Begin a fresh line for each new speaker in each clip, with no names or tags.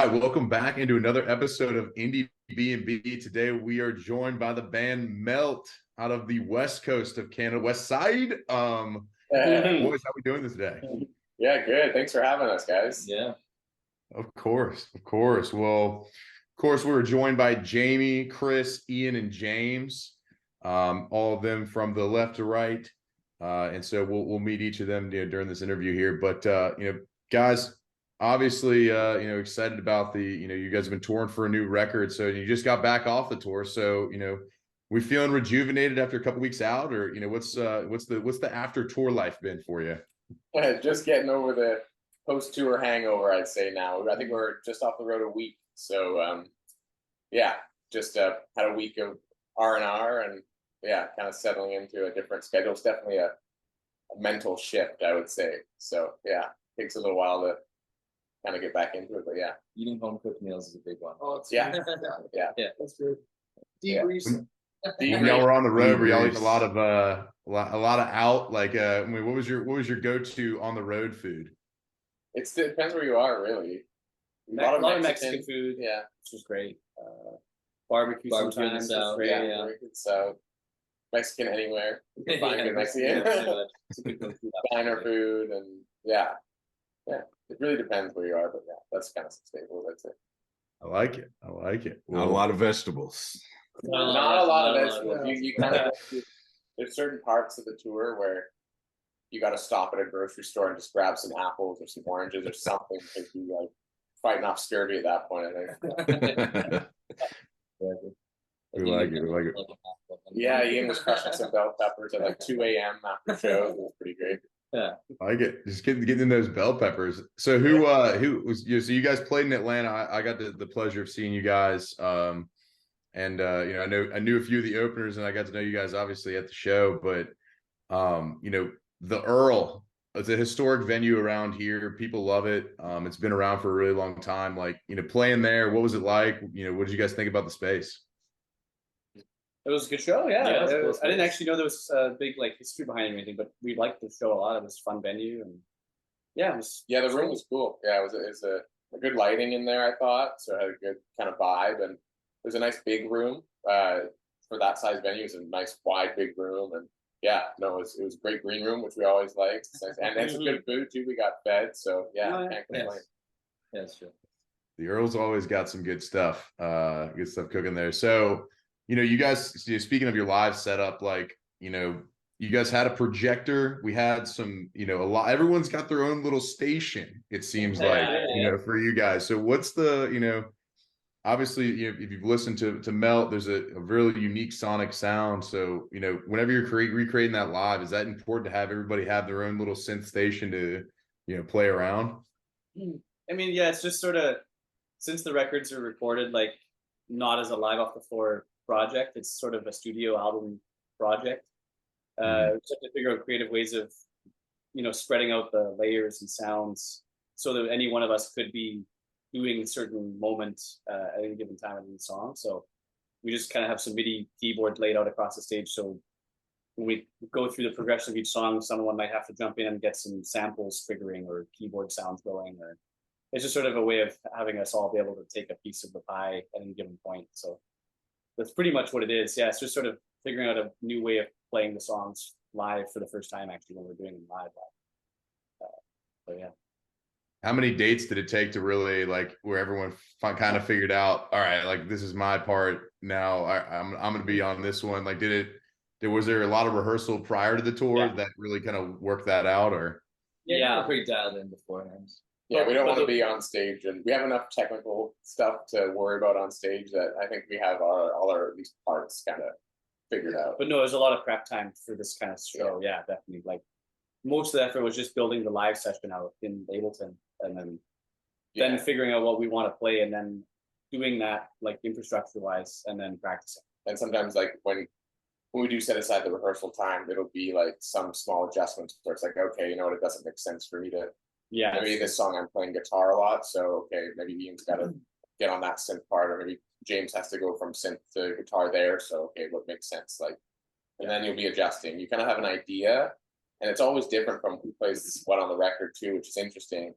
right, welcome back into another episode of Indiebnb. Today we are joined by the band Melt out of the west coast of Canada, west side. Boys, how we doing this today?
Yeah, good. Thanks for having us, guys.
Yeah.
Of course, of course. Well, of course, we were joined by Jamie, Chris, Ian, and James. All of them from the left to right. And so we'll meet each of them during this interview here. But guys, obviously excited about you guys have been touring for a new record, so you just got back off the tour, so we feeling rejuvenated after a couple weeks out, or what's the after tour life been for you?
Just getting over the post tour hangover, I'd say. Now I think we're just off the road a week, so just had a week of R&R, and kind of settling into a different schedule. It's definitely a mental shift, I would say. So takes a little while to kind of get back into it, but
Eating home cooked meals is a big one.
Oh,
yeah,
That's good.
When y'all were on the road, were y'all eating a lot of out? Like, what was your go-to on the road food?
It depends where you are, really.
A lot of Mexican food,
which
is great. Barbecue sometimes,
so Mexican anywhere. You can find good Mexican. Diner food, and it really depends where you are, but that's kind of stable. That's it.
I like it.
Not a lot of vegetables.
Not a lot of vegetables. You kind of there's certain parts of the tour where you got to stop at a grocery store and just grab some apples or some oranges or something, because you like fighting off scurvy at that point, I think.
We like it.
Yeah, Ian was crushing some bell peppers at like 2 a.m. after shows. It was pretty great.
Yeah, I like it. Just getting those bell peppers. So who was so you guys played in Atlanta. I got the pleasure of seeing you guys. I knew a few of the openers, and I got to know you guys obviously at the show. But the Earl, it's a historic venue around here. People love it. It's been around for a really long time. Like, playing there, what was it like? What did you guys think about the space?
It was a good show, I didn't actually know there was a big history behind it or anything, but we liked the show a lot. It was a fun venue, and it was
the room was cool. It was a good lighting in there, I thought, so it had a good kind of vibe, and it was a nice big room for that size venue. It was a nice wide big room, and it was a great green room, which we always liked, and it's good food too. We got fed, so can't complain.
Yeah, that's true.
The Earl's always got some good stuff cooking there. So you guys, speaking of your live setup, you guys had a projector. We had some, everyone's got their own little station, it seems like, for you guys. So what's the, obviously, if you've listened to Melt, there's a really unique sonic sound. So, whenever you're recreating that live, is that important to have everybody have their own little synth station to, play around?
I mean, it's just sort of, since the records are recorded, not as a live off the floor project, it's sort of a studio album project. We have to figure out creative ways of spreading out the layers and sounds so that any one of us could be doing a certain moment at any given time in the song. So we just kind of have some MIDI keyboard laid out across the stage, so when we go through the progression of each song, someone might have to jump in and get some samples figuring or keyboard sounds going, or it's just sort of a way of having us all be able to take a piece of the pie at any given point. So that's pretty much what it is. It's just sort of figuring out a new way of playing the songs live for the first time, actually, when we're doing them live.
How many dates did it take to really where everyone kind of figured out, all right, this is my part now, I'm going to be on this one? Was there a lot of rehearsal prior to the tour that really kind of worked that out, or?
Yeah, pretty dialed in beforehand.
Yeah, we don't want to be on stage, and we have enough technical stuff to worry about on stage that I think we have all our at least parts kind of figured out.
But no, there's a lot of prep time for this kind of show. Yeah, definitely. Most of the effort was just building the live session out in Ableton, and then figuring out what we want to play, and then doing that infrastructure wise, and then practicing.
And sometimes when we do set aside the rehearsal time, it'll be some small adjustments where it's okay, it doesn't make sense for me to. Maybe this song I'm playing guitar a lot, so maybe Ian's got to get on that synth part, or maybe James has to go from synth to guitar there. So what makes sense? And then you'll be adjusting. You kind of have an idea, and it's always different from who plays what on the record too, which is interesting.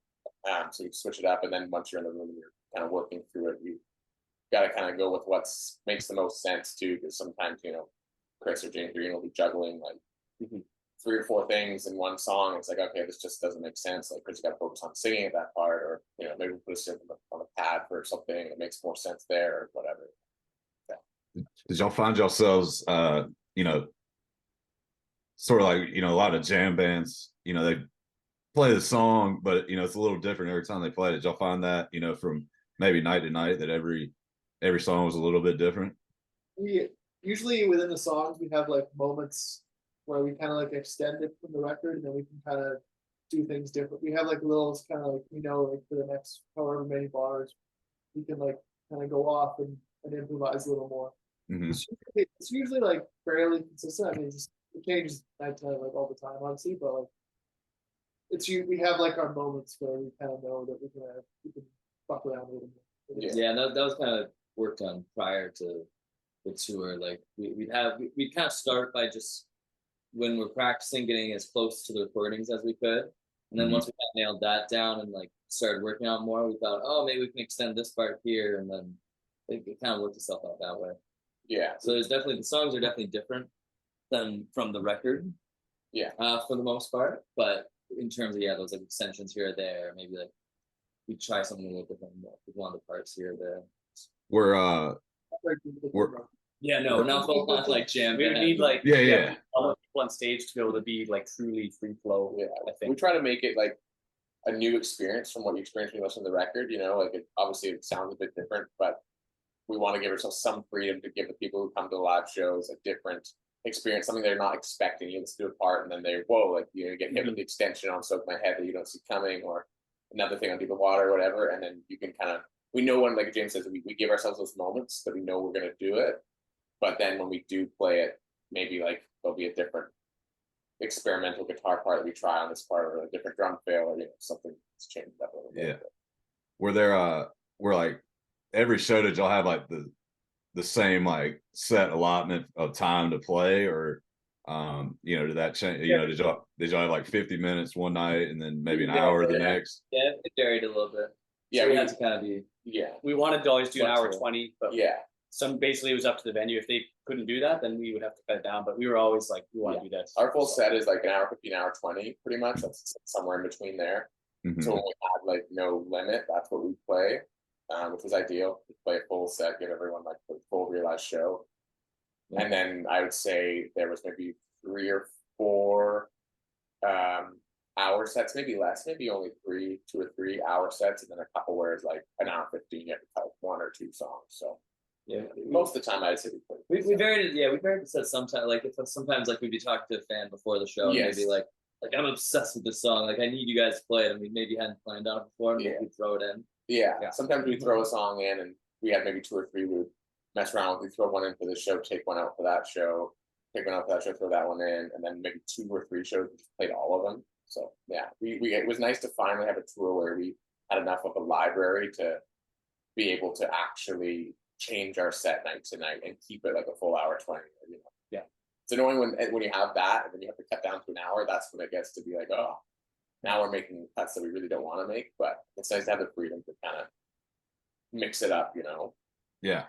So you switch it up, and then once you're in the room, you're kind of working through it. You got to kind of go with what makes the most sense too, because sometimes Chris or James Green will be juggling like 3 or 4 things in one song. It's like, okay, this just doesn't make sense. Like Chris got to focus on singing at that part, or maybe we'll put a stick on a pad for something that makes more sense there, or whatever.
Did y'all find yourselves, sort of like, a lot of jam bands, they play the song, but, it's a little different every time they play it. Did y'all find that, from maybe night to night that every song was a little bit different?
We usually within the songs, we have like moments where we kind of like extend it from the record and then we can kind of do things different. We have like little kind of like, like for the next however many bars, we can like kind of go off and improvise a little more.
Mm-hmm.
It's usually like fairly consistent. I mean, it changes night to night like all the time, obviously, but like we have like our moments where we kind of know that we can fuck around with it.
Yeah, and that was kind of worked on prior to the tour. Like we'd kind of start by just when we're practicing getting as close to the recordings as we could, and then once we kind of nailed that down and like started working out more, we thought, oh, maybe we can extend this part here, and then it kind of worked itself out that way.
Yeah.
So the songs are definitely different than from the record.
Yeah.
For the most part, but in terms of those like extensions here or there, maybe like we try something a little different with one of the parts here or there.
We're
we're not both not like jam.
We would need like
yeah.
people on stage to be able to be like truly free flow.
Yeah,
I think
we try to make it like a new experience from what you experienced when you listen to the record. Like obviously it sounds a bit different, but we want to give ourselves some freedom to give the people who come to live shows a different experience, something they're not expecting. You listen to a part and then they get hit with the extension on Soak My Head that you don't see coming, or another thing on Deep Water or whatever, and then you can we know when, like James says, we give ourselves those moments that we know we're going to do it, but then when we do play it, maybe like there'll be a different experimental guitar part that we try on this part, or a different drum fill, or something that's changed up a little bit.
Yeah. Were like every show, did y'all have like the same like set allotment of time to play, or did that change? Did y'all have like 50 minutes one night and then maybe an hour the next?
Yeah, it varied a little bit.
Yeah,
so we had to kind of be.
Yeah,
we wanted to always do an hour 20, but basically it was up to the venue. If they couldn't do that, then we would have to cut it down. But we were always like, we want to do that.
Our full set is like an hour 15, hour 20, pretty much. That's somewhere in between there.
Mm-hmm.
So when we had like no limit, that's what we play, which was ideal. We play a full set, give everyone like the full realized show. Yeah. And then I would say there was maybe 3 or 4 hour sets, maybe less, maybe only 2 or 3 hour sets, and then a couple where it's like an hour 15, you have to cut 1 or 2 songs. So most of the time I'd say
we varied the set sometimes. Like if sometimes like we'd be talking to a fan before the show, and maybe like I'm obsessed with this song, like I need you guys to play it, and we maybe hadn't planned on it before, and we'd throw it in.
Yeah. Sometimes we throw a song in, and we had maybe 2 or 3 we would mess around with. We throw one in for the show, take one out for that show, take one out for that show, throw that one in, and then maybe 2 or 3 shows we just played all of them. So it was nice to finally have a tour where we had enough of a library to be able to actually change our set night to night and keep it like a full hour 20. Yeah, it's annoying when you have that and then you have to cut down to an hour. That's when it gets to be like, oh, now we're making cuts that we really don't want to make. But it's nice to have the freedom to kind of mix it up.
Yeah.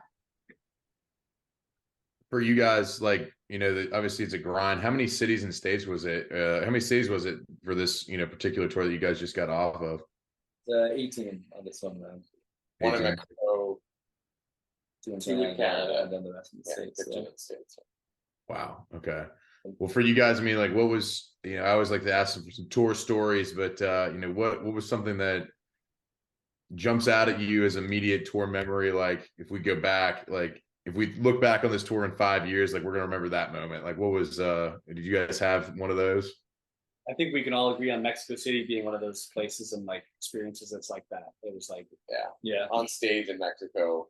For you guys, like, obviously it's a grind. How many cities and states was it? How many cities was it for this, particular tour that you guys just got off of?
18 on this one round.
1 in Mexico,
2 in
Canada,
and then the rest of the states.
15 in the States.
Wow. Okay. Well, for you guys, I mean, like, what was, I always like to ask them for some tour stories, but what was something that jumps out at you as immediate tour memory? Like, if we go back, like, if we look back on this tour in 5 years, like, we're gonna remember that moment. Like, what was? Did you guys have one of those?
I think we can all agree on Mexico City being one of those places and like experiences that's like that. It was like,
on stage in Mexico,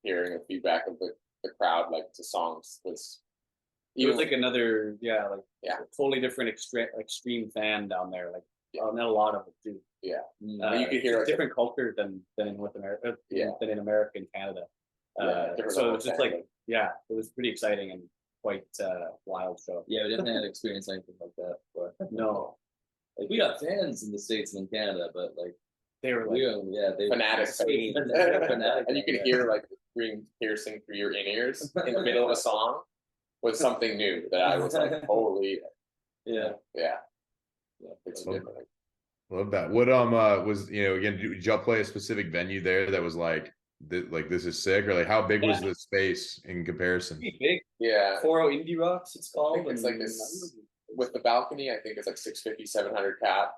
hearing the feedback of the crowd, like to songs was.
It was like another, totally different extreme fan down there. Like, not a lot of it too.
Yeah, you could hear
a different culture than in North America, than in America and Canada. So it was just like, it was pretty exciting and quite wild show.
Yeah, we definitely had experienced anything like that before.
No,
like we got fans in the States and in Canada, but like
They were like
fanatics.
Fanatic,
And you could hear like the screen piercing through your in-ears in the middle of a song was something new that I was like, holy.
Yeah.
It's different.
Love that. What was, you know, again, did y'all play a specific venue there that was like this is sick, or like how big was the space in comparison?
pretty big.
Yeah.
40 Indie Rocks, it's
I
called.
think it's like this with the balcony. I think it's like 650, 700 cap,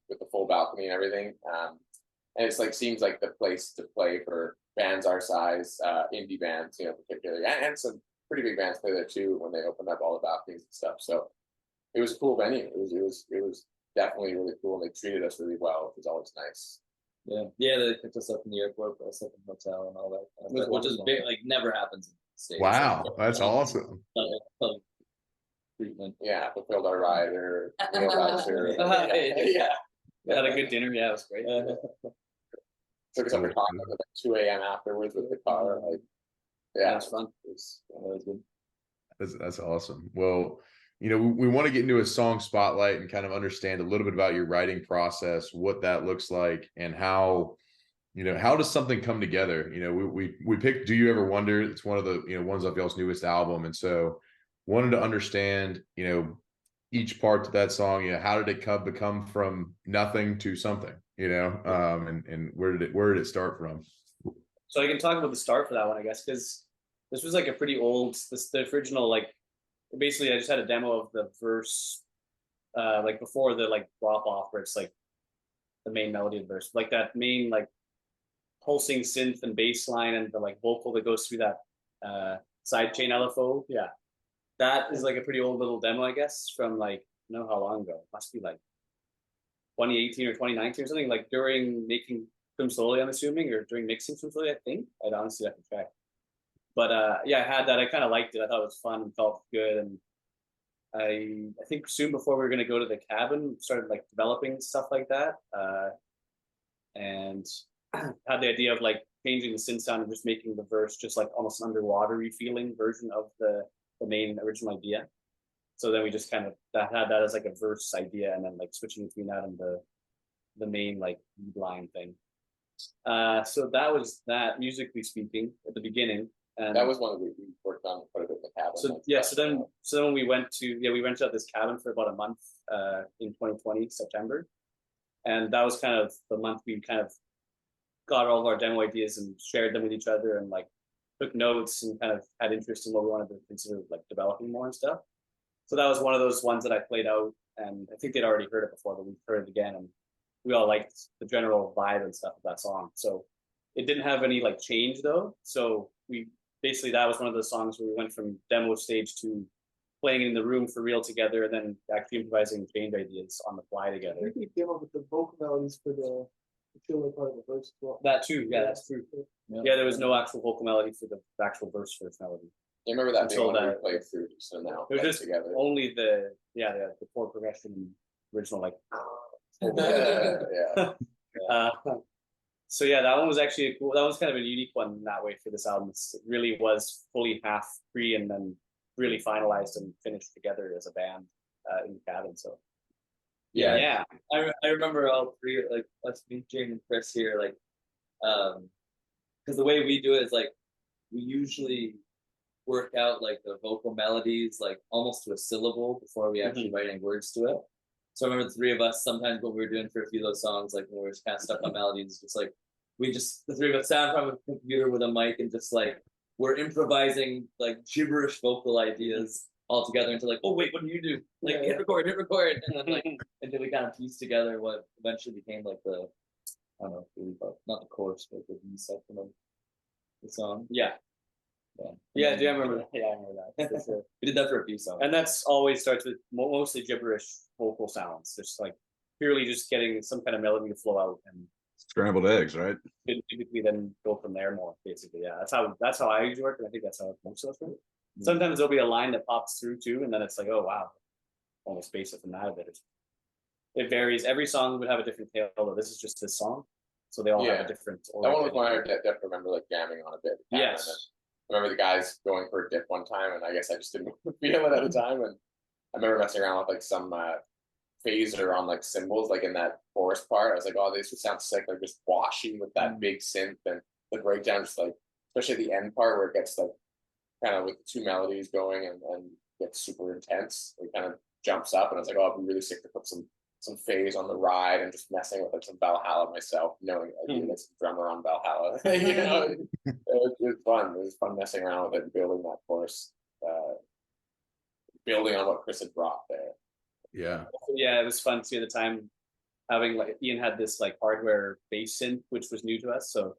with the full balcony and everything. And it's like seems like the place to play for bands our size, indie bands, you know, particularly, and some pretty big bands play there too when they opened up all the balconies and stuff. So it was a cool venue. It was definitely really cool, and they treated us really well, which was always nice.
Yeah, they picked us up in the airport, put us up in the hotel and all that, which is big, like never happens in the States.
Wow, that's awesome.
Treatment.
Yeah, fulfilled our rider, meal voucher.
Yeah. We had a good dinner. Yeah, it was great.
Took us up for coffee at like 2 a.m. afterwards with the car. Like, yeah,
It's fun.
It was good.
That's awesome. Well, you know, we want to get into a song spotlight and kind of understand a little bit about your writing process, what that looks like, and how, you know, how does something come together? You know, we picked "Do You Ever Wonder?" It's one of the, you know, ones of y'all's newest album, and so wanted to understand, you know, each part to that song. You know, how did it become from nothing to something? You know, and where did it start from?
So I can talk about the start for that one, I guess, because this was like a pretty old, the original, like, basically I just had a demo of the verse, like before the like drop off where it's like the main melody of the verse, like that main like pulsing synth and bass line and the like vocal that goes through that sidechain LFO. Yeah, that is like a pretty old little demo, I guess, from like, I don't know how long ago. It must be like 2018 or 2019 or something, like during making Swim Slowly, I'm assuming, or during mixing Swim Slowly, I think. I'd honestly have to check. But yeah, I had that. I kind of liked it. I thought it was fun and felt good. And I think soon before we were going to go to the cabin, started like developing stuff like that. And had the idea of like changing the synth sound and just making the verse just like almost an underwater-y feeling version of the main original idea. So then we just kind of had that as like a verse idea, and then like switching between that and the main like line thing. So that was that, musically speaking, at the beginning. And
that was one that we worked on quite a bit in the cabin.
So yeah, so then we rented out this cabin for about a month in 2020 September, and that was kind of the month we kind of got all of our demo ideas and shared them with each other, and like took notes and kind of had interest in what we wanted to consider like developing more and stuff. So that was one of those ones that I played out, and I think they'd already heard it before, but we heard it again, and we all liked the general vibe and stuff of that song. So it didn't have any like change though. So we basically, that was one of the songs where we went from demo stage to playing in the room for real together, and then actually improvising change ideas on the fly together.
I think we came up with the vocal melodies for the killer part of the verse as well.
That too, yeah, that's true. Yeah, there was no actual vocal melody for the actual verse melody.
You remember that
Until
being when we played through, so now
it was just
together.
Only the chord progression and original like.
yeah.
So yeah, that one was actually cool. That was kind of a unique one in that way for this album. It really was fully half free and then really finalized and finished together as a band in the cabin. So yeah.
I remember all three, like us, me, Jane, and Chris here, like, because the way we do it is like we usually work out like the vocal melodies like almost to a syllable before we actually write any words to it. So I remember the three of us, sometimes what we were doing for a few of those songs, like when we were just kind of stuck on melodies, just like the three of us sat in front of a computer with a mic and just like we're improvising like gibberish vocal ideas all together until like, oh wait, what do you do? Like hit record, and then like until we kind of pieced together what eventually became like the, I don't know, not the chorus, but the B section of the song.
Yeah, I remember that. Yeah, I remember that. Sure.
We did that for a few songs,
and that's always starts with mostly gibberish vocal sounds, just like purely just getting some kind of melody to flow out, and
scrambled eggs, right?
Typically, then go from there more. Basically, yeah, that's how I usually work, and I think that's how most of us work. Sometimes there'll be a line that pops through too, and then it's like, oh wow, almost space it from that a bit. It varies. Every song would have a different tail, though. This is just this song, so they all have a different.
That one was one I definitely remember like jamming on a bit.
Yes.
I remember the guys going for a dip one time, and I guess I just didn't feel it at the time. And I remember messing around with like some phaser on like cymbals, like in that chorus part. I was like, oh, this would sound sick, like just washing with that big synth, and the breakdown just like, especially the end part where it gets like kind of with the two melodies going and gets super intense. It kind of jumps up, and I was like, oh, it'd be really sick to put some phase on the ride and just messing with like some Valhalla myself, knowing I do like some drummer on Valhalla. You know, it was fun. It was fun messing around with it and building that chorus, building on what Chris had brought there.
Yeah.
Yeah, it was fun too at the time having like Ian had this like hardware bass synth, which was new to us. So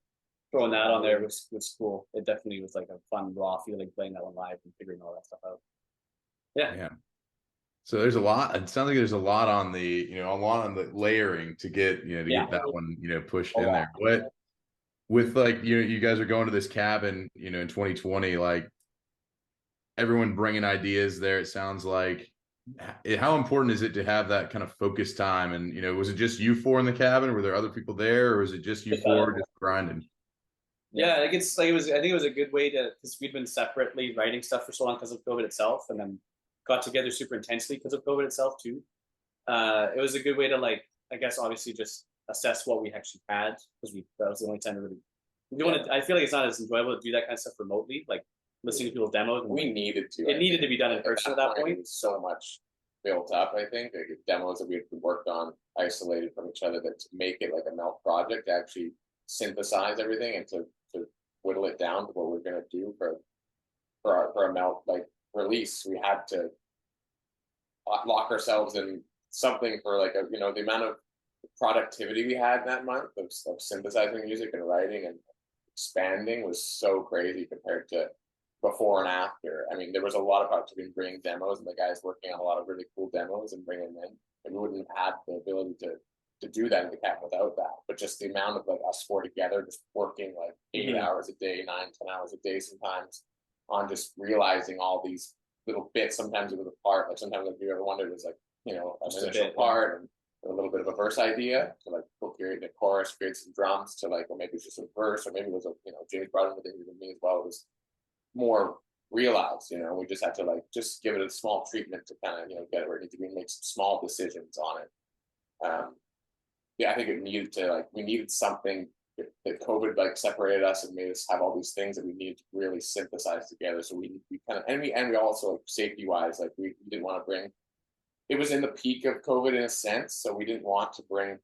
throwing that on there was cool. It definitely was like a fun raw feeling playing that one live and figuring all that stuff out. Yeah.
Yeah. So there's a lot. It sounds like there's a lot on the, a lot on the layering to get, get that one, pushed in there. What with like, you guys are going to this cabin, in 2020, like everyone bringing ideas there. It sounds like, how important is it to have that kind of focus time? And, was it just you four in the cabin? Were there other people there, or was it just you four just grinding?
Yeah, I guess like I think it was a good way to, because we'd been separately writing stuff for so long because of COVID itself, and then got together super intensely because of COVID itself too. It was a good way to like, I guess obviously just assess what we actually had, because that was the only time to really. I feel like it's not as enjoyable to do that kind of stuff remotely, like listening to people's demos.
We needed to.
It needed to be done in person at that point.
So much built up, I think, like demos that we had worked on isolated from each other, that to make it like a melt project, to actually synthesize everything and to whittle it down to what we're gonna do for a melt like release. We had to lock ourselves in something for like the amount of productivity we had that month of synthesizing music and writing and expanding was so crazy compared to before and after. I mean, there was a lot of productivity in bringing demos, and the guys working on a lot of really cool demos and bringing them in, and we wouldn't have had the ability to do that in the cabin without that. But just the amount of like us four together, just working like 8 hours a day, 9-10 hours a day sometimes, on just realizing all these little bits. Sometimes it was a part, like sometimes if you ever wondered, it was like, an initial part and a little bit of a verse idea to like create the chorus, create some drums to like, or maybe it's just a verse, or maybe it was James brought in the things with me as well. It was more realized, we just had to like just give it a small treatment to kind of get it where it needs to be, and make some small decisions on it. I think it needed to, like, we needed something that COVID like separated us and made us have all these things that we needed to really synthesize together. So we kind of, and we also, like, safety wise, like we didn't want to bring, it was in the peak of COVID in a sense, so we didn't want to bring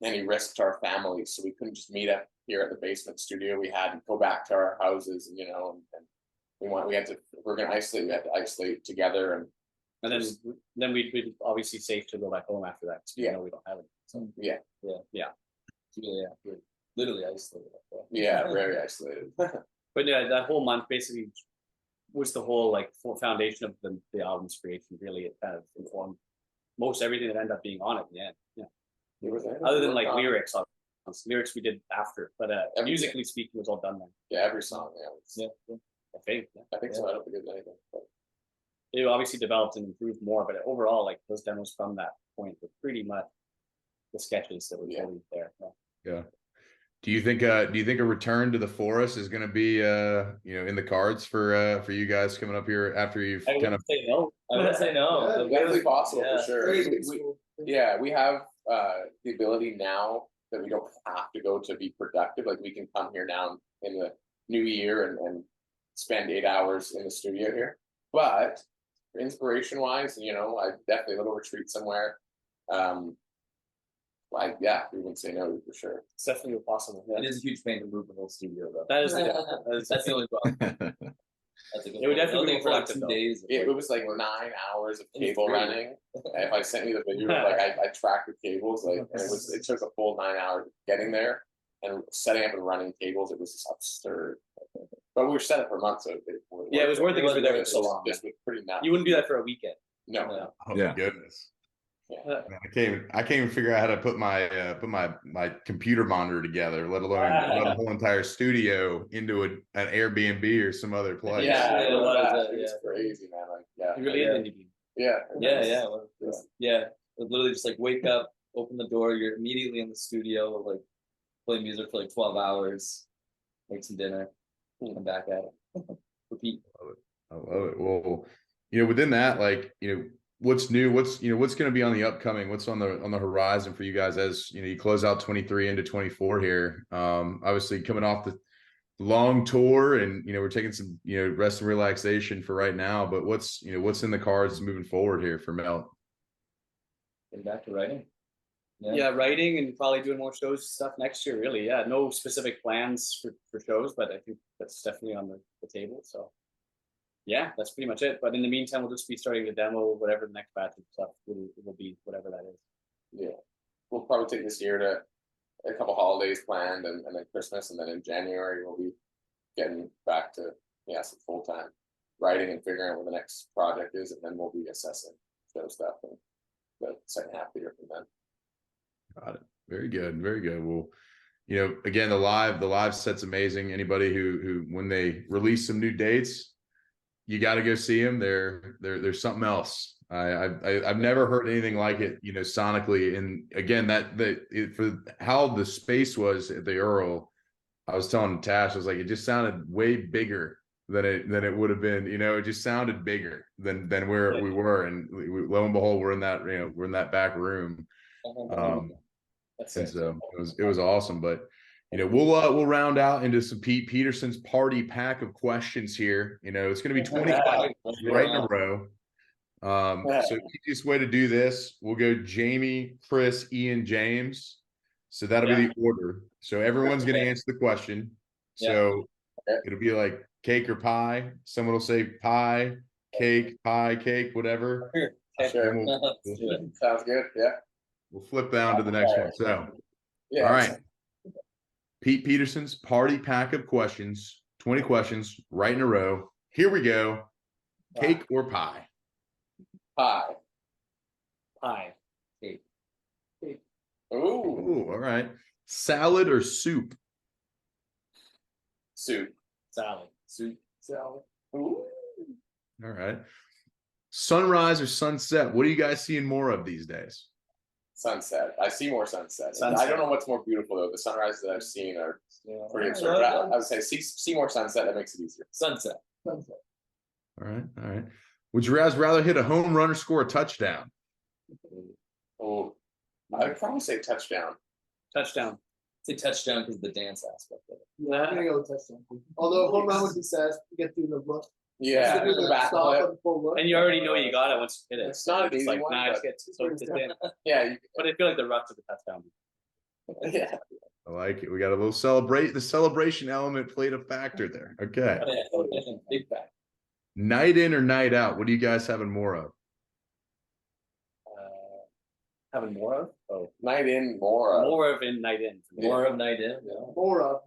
any risk to our families. So we couldn't just meet up here at the basement studio we had and go back to our houses, and we had to, if we're going to isolate, we had to isolate together, and
then we'd be obviously safe to go back home after that. So we don't have it. So,
yeah.
We're literally isolated.
Yeah, very isolated.
But yeah, that whole month basically was the whole like full foundation of the album's creation. Really, it kind of informed most everything that ended up being on it in the end. Yeah. Other than like lyrics, lyrics we did after, but musically speaking, it was all done then.
Yeah, every song.
Yeah. I think
so. I don't think there's anything. But
it obviously developed and improved more, but overall, like those demos from that point were pretty much the sketches that were totally there.
Yeah. Do you think a return to the forest is going to be in the cards for you guys coming up here after you've
I wouldn't say no.
Definitely possible for sure. We have the ability now that we don't have to go to be productive. Like, we can come here now in the new year and spend 8 hours in the studio here. But inspiration wise, I definitely a little retreat somewhere. We wouldn't say no for sure.
It's definitely possible.
Yeah. It is a huge pain to move the whole studio, though.
That's
the only problem.
It would definitely be productive.
2 days.
It was like 9 hours of cable running. If I sent you the video, like I tracked the cables, like, and it took a full 9 hours getting there and setting up and running cables. It was just absurd. But we were set up for months, so it was worth it because we were there for so long. This was pretty nuts.
You wouldn't do that for a weekend.
No.
Oh my goodness. Yeah. Man, I can't even figure out how to put my computer monitor together, let alone run a whole entire studio into an Airbnb or some other place.
It's crazy, man. Like,
it really is Indiebnb.
Yeah. Literally just like wake up, open the door, you're immediately in the studio, like play music for like 12 hours, make some dinner, come back at it, repeat.
I love it. Well, within that, like, what's new? What's what's going to be on the upcoming? What's on the horizon for you guys as you close out 23 into 24 here? Obviously coming off the long tour, and we're taking some rest and relaxation for right now. But what's what's in the cards moving forward here for Melt?
Getting back to writing.
Yeah, writing and probably doing more shows stuff next year. Really, yeah. No specific plans for shows, but I think that's definitely on the table. So yeah, that's pretty much it. But in the meantime, we'll just be starting to demo whatever the next batch of stuff will be, whatever that is.
Yeah, we'll probably take this year to a couple holidays planned, and then Christmas, and then in January we'll be getting back to some full-time writing and figuring out what the next project is, and then we'll be assessing show stuff and the second half of the year from then.
Got it. Very good. Very good. Well, again, the live set's amazing. Anybody who when they release some new dates, you got to go see them. There's something else. I've never heard anything like it, sonically. And again, for how the space was at the Earl, I was telling Tash, I was like, it just sounded way bigger than it would have been. It just sounded bigger than where we were. And lo and behold, we're in that back room. And so it was awesome. But we'll round out into some Pete Peterson's party pack of questions here. It's going to be 25 right in a row. So easiest way to do this, we'll go Jamie, Chris, Ian, James. So that'll be the order. So everyone's going to answer the question. So it'll be like cake or pie. Someone will say pie, cake, whatever.
Sure. Sounds good. Yeah.
We'll flip down to the next one. So, all right. Pete Peterson's party pack of questions, 20 questions right in a row. Here we go. Cake or pie?
Pie.
Pie. Cake.
Ooh,
all right. Salad or soup?
Soup.
Salad. Soup.
Salad. Ooh.
All right. Sunrise or sunset? What are you guys seeing more of these days?
Sunset. I see more sunsets. I don't know what's more beautiful though. The sunrises that I've seen are pretty absurd. I would say see more sunset. That makes it easier.
Sunset.
All right. Would you guys rather hit a home run or score a touchdown?
Oh, I'd probably say touchdown.
Touchdown.
Say touchdown because of the dance aspect of it.
Yeah, I'm gonna go with touchdown. Although home run would be sad to get through the look.
Yeah,
Do the
back
stop
flip.
and full look.
And you already know you got it once you hit it.
It's not an
It's
easy
like,
one,
nah,
but-
just get soaked in.
Yeah,
But I feel like the rush of the touchdown.
yeah.
I like it. We got a little the celebration element played a factor there. Okay.
Big fact.
Night in or night out? What are you guys having more of?
Having more of? Oh,
Night in, more of.
more of in night in.
More of night in.
More of.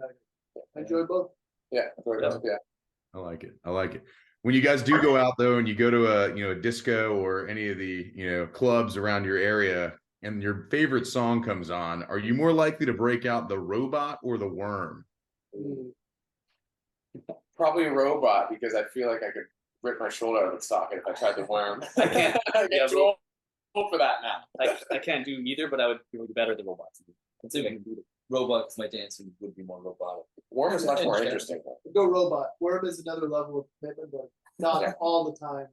I enjoy both.
Yeah, yeah.
I like it. When you guys do go out though, and you go to a disco or any of the clubs around your area, and your favorite song comes on, are you more likely to break out the Robot or the Worm?
Probably a robot, because I feel like I could rip my shoulder out of its socket if I tried the worm.
I can't.
I get too old for that now.
I can't do either, but I would be better at the robots.
Let's see if I can do it. Robots, my dancing would be more robotic.
Worm is much more interesting.
Go robot. Worm is another level of commitment, but not all the time.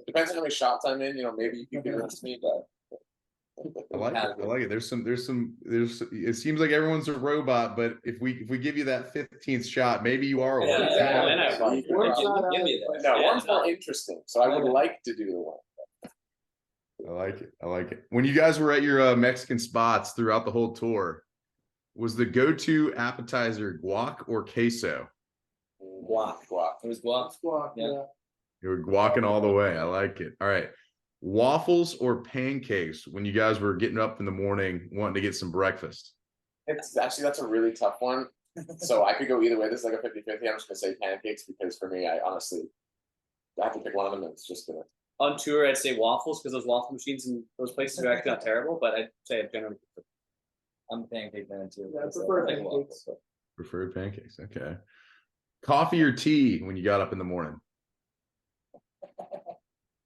Depends on how many shots I'm in. Maybe you can convince me, but
I like it. There's it seems like everyone's a robot, but if we give you that 15th shot, maybe you are a robot.
No, Worm's more interesting, so I would like to do the one.
I like it. When you guys were at your Mexican spots throughout the whole tour, was the go-to appetizer guac or queso?
Guac. It was guac.
Squawk, yeah.
You were guacking all the way. I like it. All right. Waffles or pancakes when you guys were getting up in the morning wanting to get some breakfast?
It's actually, that's a really tough one. So I could go either way. This is like a 50-50. I'm just gonna say pancakes, because for me, I honestly have to pick one of them, and it's just gonna.
On tour, I'd say waffles, because those waffle machines in those places are actually not terrible, but I'd say I generally prefer.
I'm a pancake man too.
Yeah, I prefer
like
pancakes.
waffles, but-
Preferred pancakes. Okay. Coffee or tea when you got up in the morning?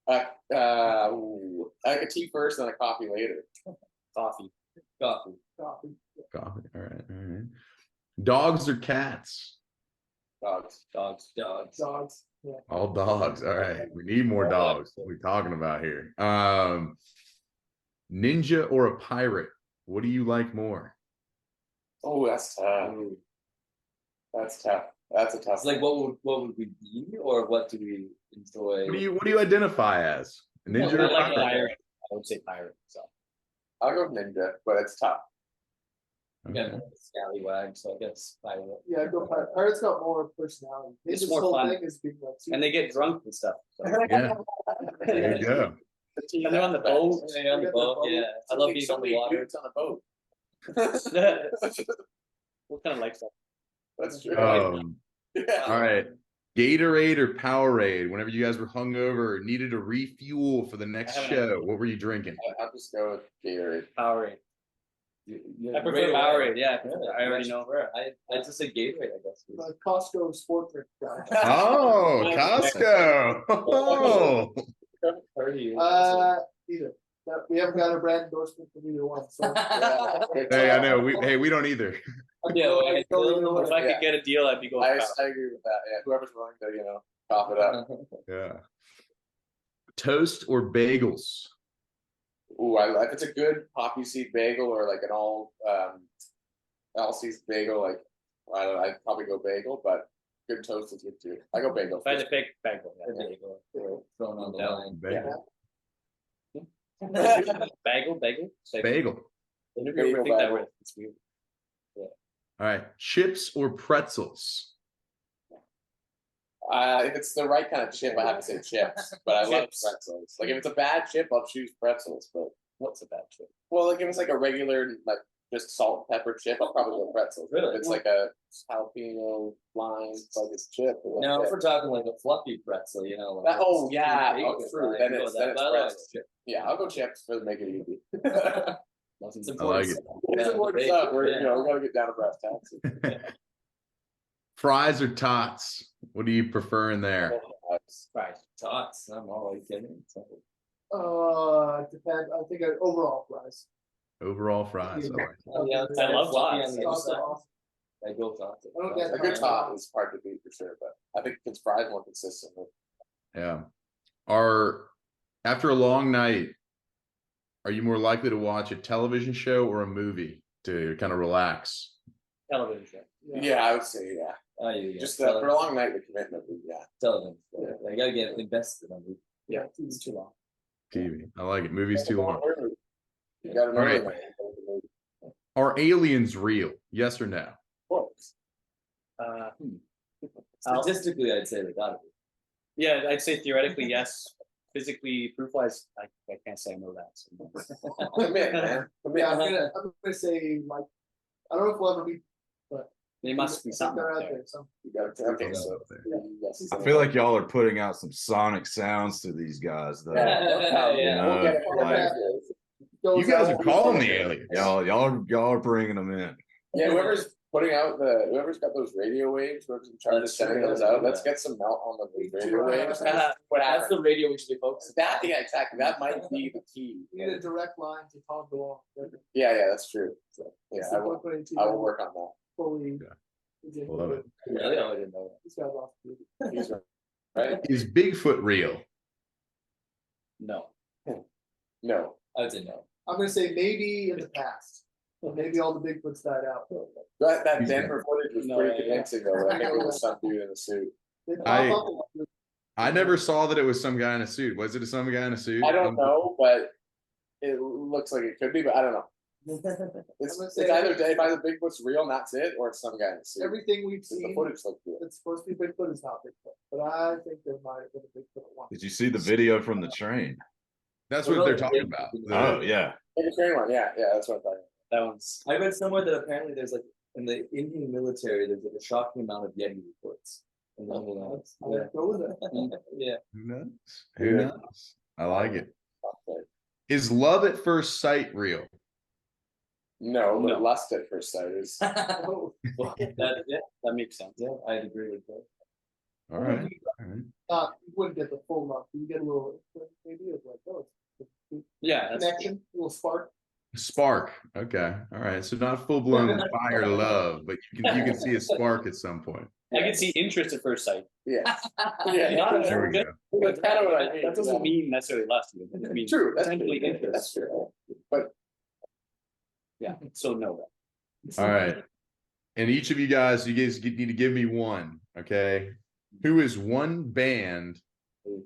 Like a tea first, then a coffee later.
Coffee.
Coffee.
Coffee. All right. Dogs or cats?
Dogs.
Dogs.
Dogs.
All dogs. All right. We need more dogs. What are we talking about here? Ninja or a pirate? What do you like more?
Oh, that's tough. That's tough. That's a tough.
It's like what would we be, or what do we enjoy?
What do you identify as? A ninja or a
like
pirate?
pirate. I would say pirate. So
I'll go ninja, but it's tough.
Yeah, scallywag. So I guess pirate.
Yeah, go pirate. Pirates got more personality.
It's
Ninja's
more
whole
fun.
thing is being like,
and they get drunk and stuff. So.
Yeah. There you go.
And they're on the boat.
Yeah, on the boat. Yeah, I love being on the water.
It's on a boat.
What kind of lifestyle?
That's true.
Yeah. All right. Gatorade or Powerade? Whenever you guys were hungover or needed a refuel for the next show, what were you drinking?
I'll just go with Gatorade.
Powerade. I prefer
Right away.
Powerade. Yeah, I already know.
I just say Gatorade, I guess.
the Costco sport drink guy.
Oh, Costco. Oh.
Either. We haven't got a brand endorsement from either one. So
Hey, I know. We don't either.
Yeah, well,
If I could get a deal, I'd be going.
I agree with that. Yeah, whoever's willing to, cough it up.
Yeah. Toast or bagels?
Ooh, if it's a good poppy seed bagel or like an all seeds bagel, like I'd probably go bagel, but good toast is good too. I go bagel.
If I had to pick bagel,
Thrown on the
Yeah.
line.
Bagel.
bagel.
Bagel.
I never think that
Bagel.
way. It's weird.
All right. Chips or pretzels?
If it's the right kind of chip, I have to say chips. But I love
Chips.
pretzels. Like if it's a bad chip, I'll choose pretzels. But
What's a bad chip?
well, like if it's like a regular just salt and pepper chip, I'll probably go pretzels. But
Really?
if it's like a jalapeno lime, like this chip.
Now, if we're talking like a fluffy pretzel, like
Oh
it's
yeah,
baked,
true.
like,
Then
go
it's
with that, but I like
pretzels.
chip.
Yeah, I'll go chips for make it easy.
It's
I like it.
It's important stuff. We gotta get down to brass tacks.
Fries or tots? What do you prefer in there?
Fries, tots. I'm always kidding.
Depends. I think overall fries.
Overall fries. I like it.
Oh, yeah,
I love
fluffy
tots.
on the other
Tots
side.
are awesome.
I go tots.
I don't get
A good top is hard to beat for sure, but I think it's fries more consistent.
Yeah. After a long night, are you more likely to watch a television show or a movie to kind of relax?
Television show.
Yeah, I would say yeah.
Oh, yeah.
Just for a long night, the commitment. Yeah.
Television. I gotta get invested on it.
Yeah, it's too long.
TV. I like it. Movies too long.
You gotta
All right.
remember that.
Are aliens real? Yes or no?
Statistically, I'd say they gotta be.
Yeah, I'd say theoretically yes. Physically, proof-wise, I can't say I know that. So.
Commit, man. Commit.
Yeah, I'm gonna say like I don't know if we'll ever be, but
They must be something
they're
out
out
there.
there. So
You gotta okay, so yes.
I feel like y'all are putting out some sonic sounds to these guys, though.
Yeah.
We'll get it.
like-
You guys are calling the aliens.
Y'all are bringing them in.
Yeah, whoever's got those radio waves, whoever's in charge of
That's
sending
true.
those out, let's get some melt on the radio waves. What
That's
happens?
the radio we should be focusing on.
Yeah, exactly. That might be the key.
we need a direct line to Tom DeLong.
Yeah, that's true. So, yeah, I will work on that.
Fully.
Love it.
Really? I didn't know
This guy's off.
He's right.
Is Bigfoot real?
that. No.
No.
I would say no.
I'm gonna say maybe in the past. Maybe all the Bigfoots died out.
That
He's
Denver footage was
No,
pretty
yeah.
convincing though. I think it was some dude in a suit.
They pop
I-
up
I never saw that it was some guy in a suit. Was it some guy in a suit?
I don't know, but it looks like it could be, but I don't know. It's
gonna say-
either Bigfoot's real and that's it, or it's some guy in a suit.
everything we've
The
seen.
footage looked good.
It's supposed to be Bigfoot. Is not Bigfoot, but I think there might have been a Bigfoot at one.
Did you see the video from the train?
That's what they're talking about.
Oh yeah.
Like a train one, yeah, that's what I'm talking
That one's.
I read somewhere that apparently there's like in the Indian military there's like a shocking amount of Yeti reports. And then,
I'll go with it.
yeah.
Who knows? Who knows? I like it.
about.
Is love at first sight real?
No, but
No.
lust at first sight is.
Oh,
That makes sense.
Yeah, I'd agree with that.
All right. All right.
you wouldn't get the full love. You get a little maybe of like oh, it's
Yeah, that's
connection, a little spark.
Spark. Okay. All right. So not full blown fire to love, but you can see a spark at some point.
I can see interest at first sight.
Yeah. Yeah.
There we go.
That's kind of what I mean.
That doesn't mean necessarily lust. It means
True. That's
potentially
true.
interest.
That's true. But
Yeah. So no.
All right. And each of you guys need to give me one. Okay. Who is one band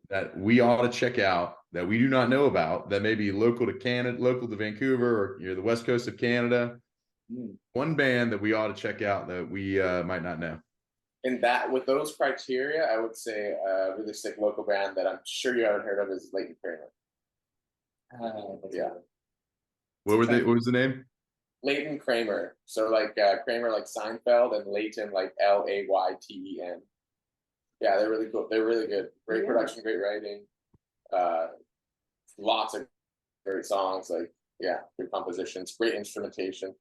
that we ought to check out that we do not know about, that may be local to Canada, local to Vancouver, or the West Coast of Canada? One band that we ought to check out that we might not know.
in that, with those criteria, I would say a really sick local band that I'm sure you haven't heard of is Leighton Kramer. Yeah.
What was the name?
Leighton Kramer. So like Kramer like Seinfeld, and Leighton like Layten. Yeah, they're really cool. They're really good. Great production, great writing. Lots of great songs. Like, yeah, good compositions, great instrumentation,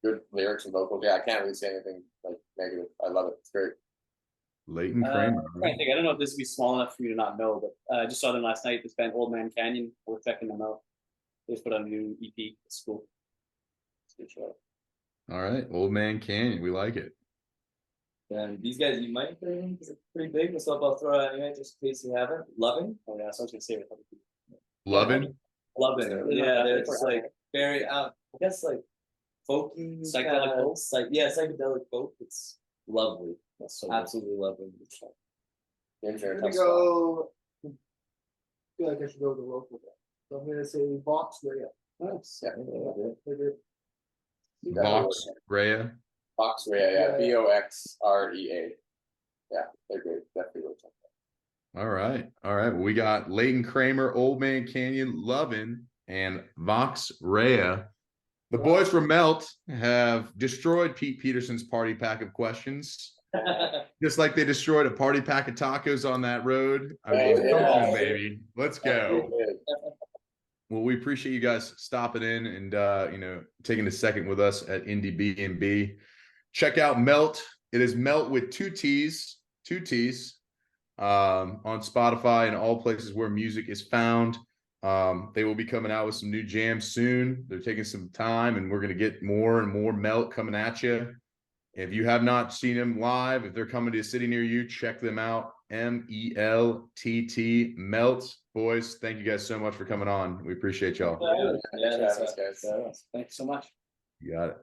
good lyrics and vocals. Yeah, I can't really say anything like negative. I love it. It's great.
Leighton Kramer.
I don't know if this would be small enough for you to not know, but I just saw them last night. This band Old Man Canyon. We're checking them out. They just put out a new EP. It's cool. It's a good show.
All right, Old Man Canyon. We like it.
And these guys, you might hear them because they're pretty big. So I'll throw it out anyway, just in case you haven't. Loving.
Oh yeah, so I was gonna say it.
Loving.
Loving. Yeah, it's like very I guess like folky,
Psychedelic folk?
Yeah, psychedelic folk. It's lovely.
That's so
Absolutely lovely.
Games are a
I'm
tough
gonna
spot.
go. I feel like I should go with the local band. So I'm gonna say Vox Ray.
nice.
Yeah.
Vox Rea.
Vox Rea, yeah, Voxrea. Yeah, they're great. Definitely worth checking out.
All right. All right. Well, we got Leighton Kramer, Old Man Canyon, Lovin', and Vox Rea. The boys from Melt have destroyed Pete Peterson's party pack of questions, just like they destroyed a party pack of tacos on that road. I mean, come on, baby. Let's go. Well, we appreciate you guys stopping in and taking a second with us at Indiebnb. Check out Melt. It is Melt with two T's on Spotify and all places where music is found. They will be coming out with some new jams soon. They're taking some time, and we're going to get more and more Melt coming at you. If you have not seen them live, if they're coming to a city near you, check them out. MELTT Melt. Boys, thank you guys so much for coming on. We appreciate y'all.
Yeah,
Thanks, guys.
Thanks so much.
You got it.